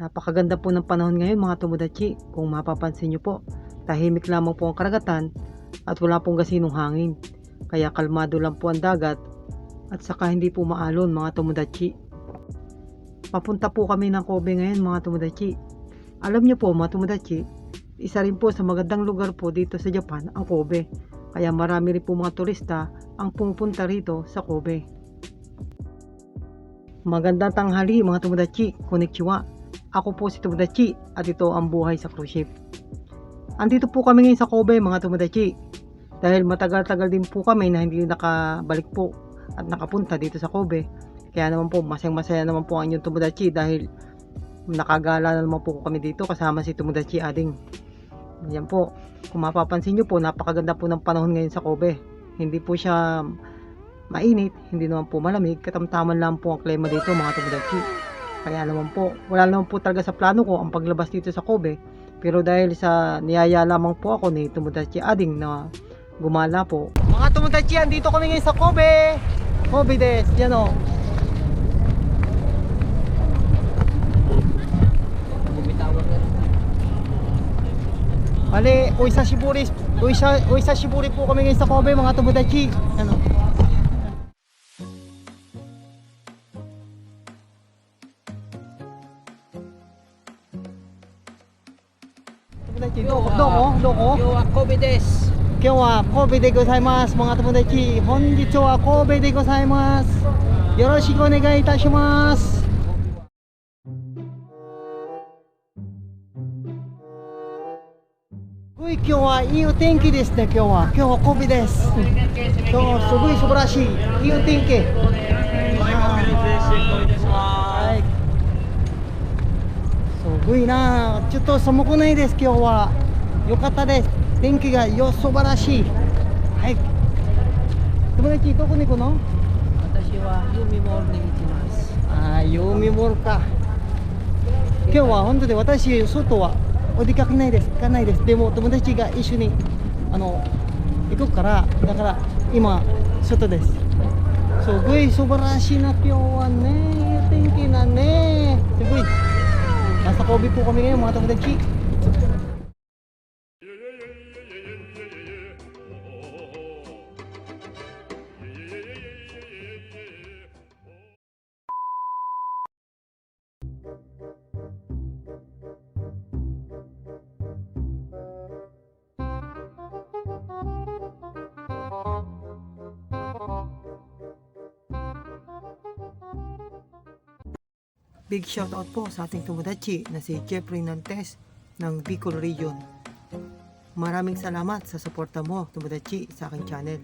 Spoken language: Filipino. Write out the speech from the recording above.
Napakaganda po ng panahon ngayon mga tomodachi. Kung mapapansin nyo po, tahimik lamang po ang karagatan at wala pong gasinong hangin. Kaya kalmado lang po ang dagat at saka hindi po maalon mga tomodachi. Papunta po kami ng Kobe ngayon mga tomodachi. Alam nyo po mga tomodachi, isa rin po sa magandang lugar po dito sa Japan ang Kobe. Kaya marami rin po mga turista ang pumupunta rito sa Kobe. Magandang tanghali mga tomodachi, konnichiwa. Ako po si Tomodachi at ito ang buhay sa cruise ship. Andito po kami ngayon sa Kobe mga Tomodachi. Dahil matagal-tagal din po kami na hindi nakabalik po at nakapunta dito sa Kobe. Kaya naman po masayang-masaya naman po ang inyong Tomodachi dahil nakagala na naman po kami dito kasama si Tomodachi Ading. Yan po, kung mapapansin nyo po, napakaganda po ng panahon ngayon sa Kobe. Hindi po siya mainit, hindi naman po malamig, katamtaman lang po ang klima dito mga Tomodachi. Kaya naman po, wala naman po talaga sa plano ko ang paglabas dito sa Kobe. Pero dahil sa niyaya lamang po ako ni Tomodachi Ading na gumala po. Mga Tomodachi, andito kami ngayon sa Kobe! Kobe des, yan o. Bale, Oisashiburi po kami ngayon sa Kobe mga Tomodachi. Ano? Kobe desu. 今日は神戸でございますmga tomodachi. 本日は神戸でございます。よろしくお願いいたします。今日はいいお天気ですね。今日は神戸です。今日すごい素晴らしいいいお天気。はい。すごいな。ちょっと寒くないです今日は。よかったです。天気が素晴らしい。はい。友達どこに行くの？私はユミモールに行きます。ああ、ユミモールか。今日は本当で私外はお出かけないです。行かないです。でも友達が一緒に行くからだから今外です。すごい素晴らしいな今日はね。天気なね。すごい。Nasa Kobe po kami ngayon mga tomodachi. Big shout out po sa ating tomodachi na si Jeffrey Nantes ng Bicol Region. Maraming salamat sa suporta mo tomodachi sa aking channel.